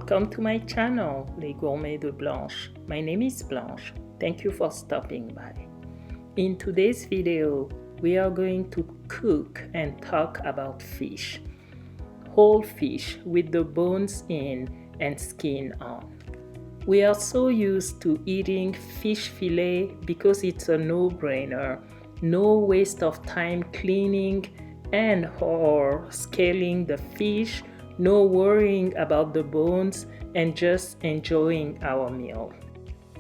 Welcome to my channel, Les Gourmets de Blanche. My name is Blanche. Thank you for stopping by. In today's video, we are going to cook and talk about fish. Whole fish with the bones in and skin on. We are so used to eating fish fillet because it's a no-brainer. No waste of time cleaning and or scaling the fish, no worrying about the bones, and just enjoying our meal.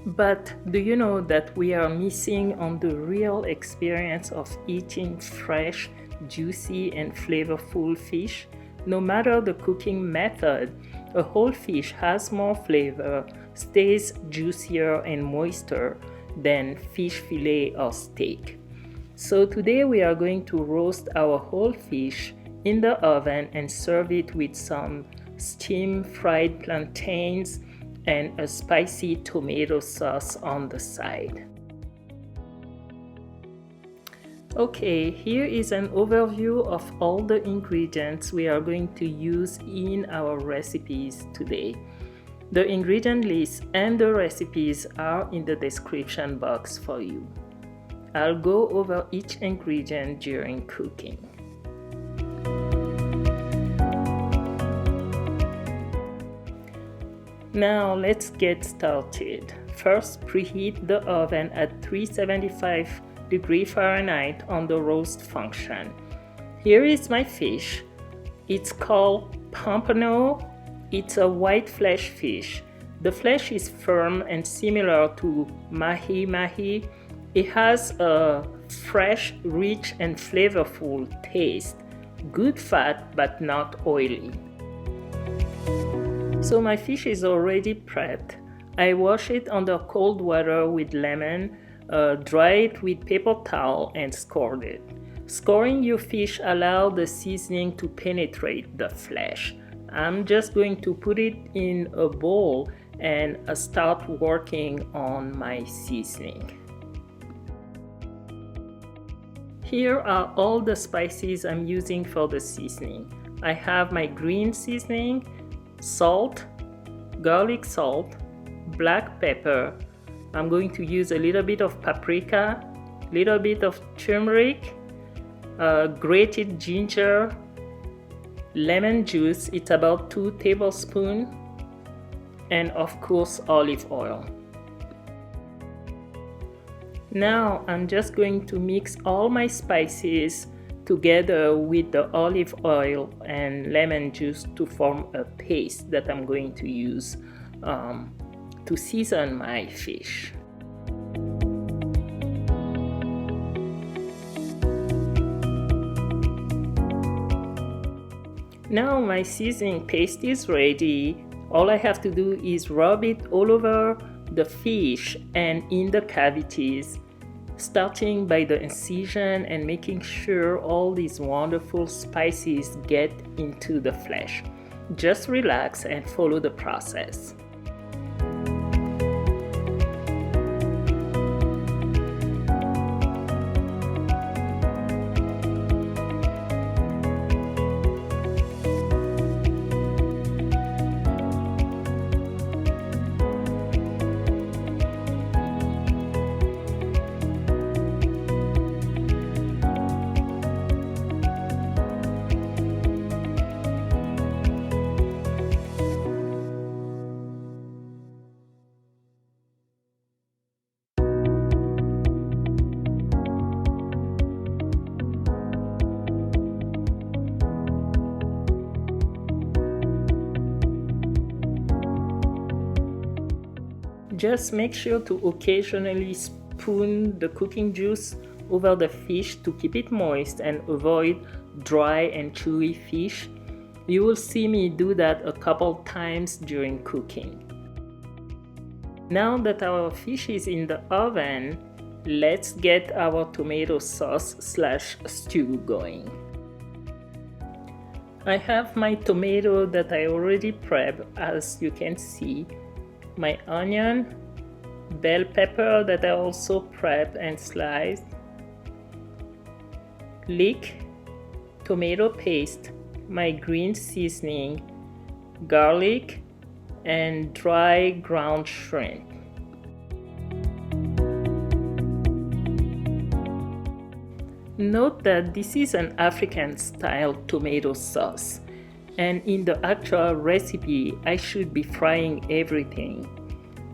But do you know that we are missing on the real experience of eating fresh, juicy, and flavorful fish? No matter the cooking method, a whole fish has more flavor, stays juicier and moister than fish fillet or steak. So today we are going to roast our whole fish in the oven and serve it with some steam fried plantains and a spicy tomato sauce on the side. Okay, here is an overview of all the ingredients we are going to use in our recipes today. The ingredient list and the recipes are in the description box for you. I'll go over each ingredient during cooking. Now let's get started. First, preheat the oven at 375 degrees Fahrenheit on the roast function. Here is my fish. It's called pompano. It's a white flesh fish. The flesh is firm and similar to mahi-mahi. It has a fresh, rich, and flavorful taste. Good fat, but not oily. So my fish is already prepped. I wash it under cold water with lemon, dry it with paper towel, and score it. Scoring your fish allows the seasoning to penetrate the flesh. I'm just going to put it in a bowl and start working on my seasoning. Here are all the spices I'm using for the seasoning. I have my green seasoning, salt, garlic salt, black pepper. I'm going to use a little bit of paprika, little bit of turmeric, grated ginger, lemon juice, it's about 2 tablespoons, and of course olive oil. Now I'm just going to mix all my spices together with the olive oil and lemon juice to form a paste that I'm going to use to season my fish. Now my seasoning paste is ready. All I have to do is rub it all over the fish and in the cavities, starting by the incision and making sure all these wonderful spices get into the flesh. Just relax and follow the process. Just make sure to occasionally spoon the cooking juice over the fish to keep it moist and avoid dry and chewy fish. You will see me do that a couple times during cooking. Now that our fish is in the oven, let's get our tomato sauce / stew going. I have my tomato that I already prepped, as you can see, my onion, bell pepper that I also prepped and sliced, leek, tomato paste, my green seasoning, garlic, and dry ground shrimp. Note that this is an African-style tomato sauce, and in the actual recipe I should be frying everything.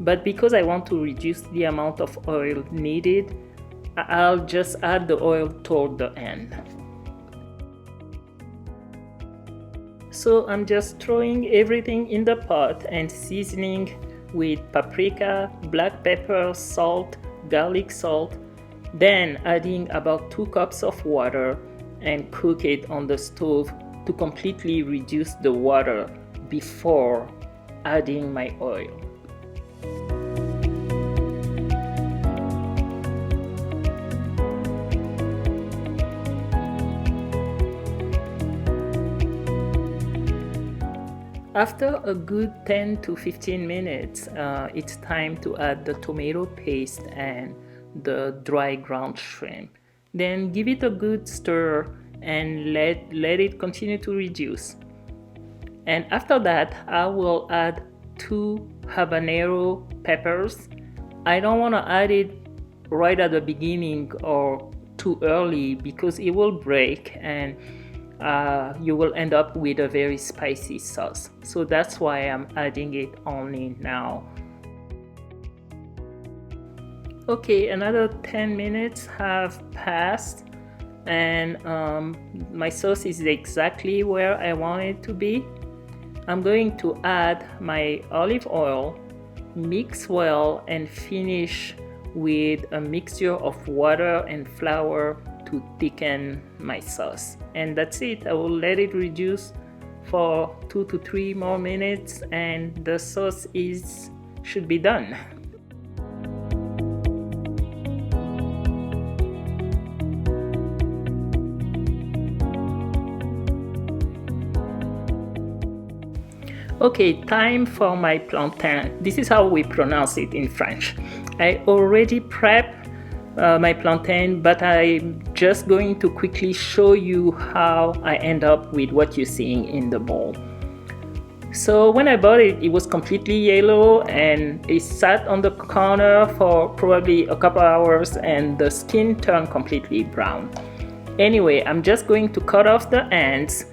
But because I want to reduce the amount of oil needed, I'll just add the oil toward the end. So I'm just throwing everything in the pot and seasoning with paprika, black pepper, salt, garlic salt, then adding about 2 cups of water and cook it on the stove to completely reduce the water before adding my oil. After a good 10 to 15 minutes, it's time to add the tomato paste and the dry ground shrimp. Then give it a good stir and let it continue to reduce. And after that, I will add 2 habanero peppers. I don't want to add it right at the beginning or too early because it will break and you will end up with a very spicy sauce. So that's why I'm adding it only now. Okay, another 10 minutes have passed and my sauce is exactly where I want it to be. I'm going to add my olive oil, mix well, and finish with a mixture of water and flour to thicken my sauce. And that's it. I will let it reduce for 2 to 3 more minutes and the sauce should be done. Okay, time for my plantain. This is how we pronounce it in French. I already prepped my plantain, but I'm just going to quickly show you how I end up with what you're seeing in the bowl. So when I bought it, it was completely yellow and it sat on the corner for probably a couple hours and the skin turned completely brown. Anyway, I'm just going to cut off the ends,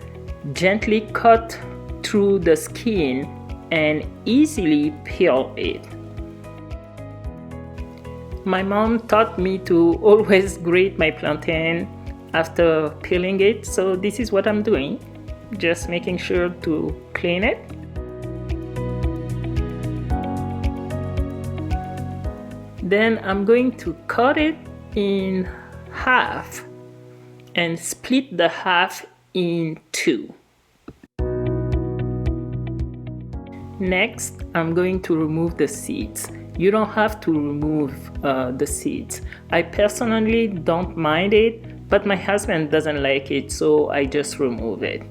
gently cut through the skin and easily peel it. My mom taught me to always grate my plantain after peeling it, so this is what I'm doing, just making sure to clean it. Then I'm going to cut it in half and split the half in 2. Next, I'm going to remove the seeds. You don't have to remove the seeds. I personally don't mind it, but my husband doesn't like it, so I just remove it.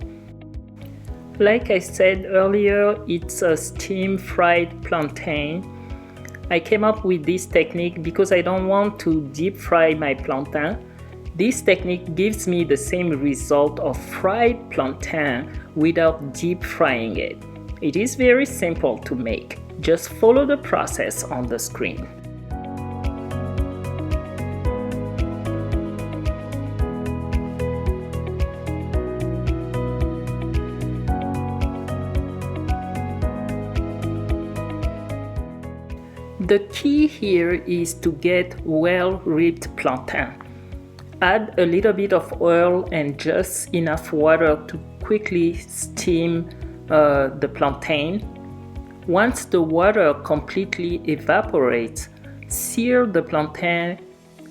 Like I said earlier, it's a steam fried plantain. I came up with this technique because I don't want to deep fry my plantain. This technique gives me the same result of fried plantain without deep frying it. It is very simple to make. Just follow the process on the screen. The key here is to get well-ripped plantain. Add a little bit of oil and just enough water to quickly steam the plantain. Once the water completely evaporates, sear the plantain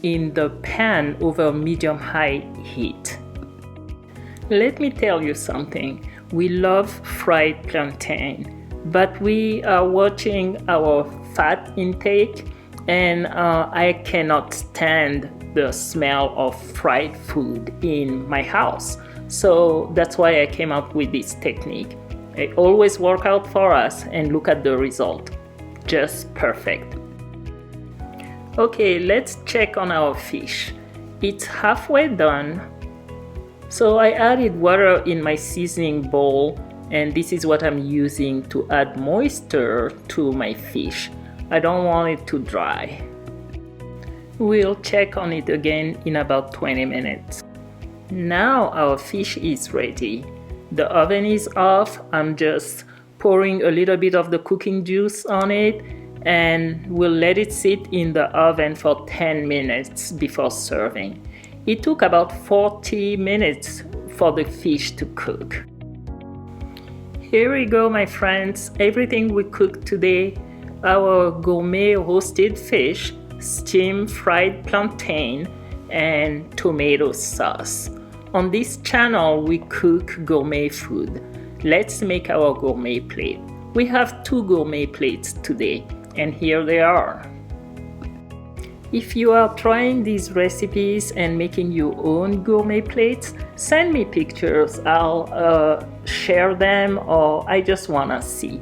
in the pan over medium-high heat. Let me tell you something. We love fried plantain, but we are watching our fat intake and I cannot stand the smell of fried food in my house. So that's why I came up with this technique. It always works out for us and look at the result. Just perfect. Okay, let's check on our fish. It's halfway done. So I added water in my seasoning bowl and this is what I'm using to add moisture to my fish. I don't want it to dry. We'll check on it again in about 20 minutes. Now our fish is ready. The oven is off. I'm just pouring a little bit of the cooking juice on it, and we'll let it sit in the oven for 10 minutes before serving. It took about 40 minutes for the fish to cook. Here we go, my friends. Everything we cooked today: our gourmet roasted fish, steamed fried plantain, and tomato sauce. On this channel, we cook gourmet food. Let's make our gourmet plate. We have 2 gourmet plates today, and here they are. If you are trying these recipes and making your own gourmet plates, send me pictures. I'll share them, or I just wanna see.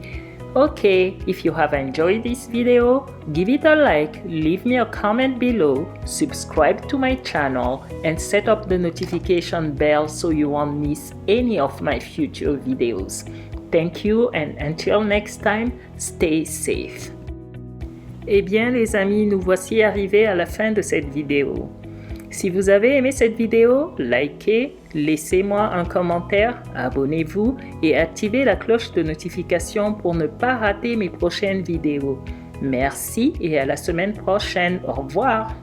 Okay, if you have enjoyed this video, give it a like, leave me a comment below, subscribe to my channel, and set up the notification bell so you won't miss any of my future videos. Thank you, and until next time, stay safe. Eh bien les amis, nous voici arrivés à la fin de cette vidéo. Si vous avez aimé cette vidéo, likez, laissez-moi un commentaire, abonnez-vous et activez la cloche de notification pour ne pas rater mes prochaines vidéos. Merci et à la semaine prochaine. Au revoir!